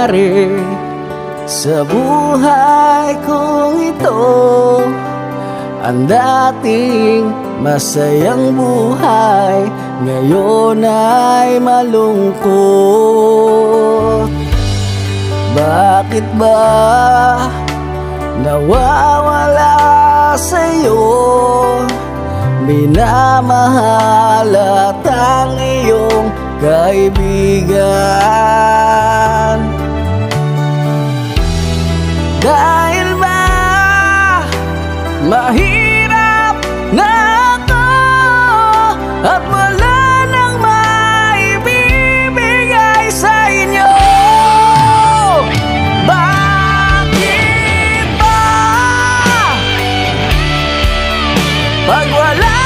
nangyari sa buhay kong ito? Ang dating masayang buhay ngayon ay malungkot. Bakit ba nawawala sa'yo? Minamahal at ang iyong kaibigan. Dahil ba mahirap na ako at wala nang maibibigay sa inyo? Bakit ba pag wala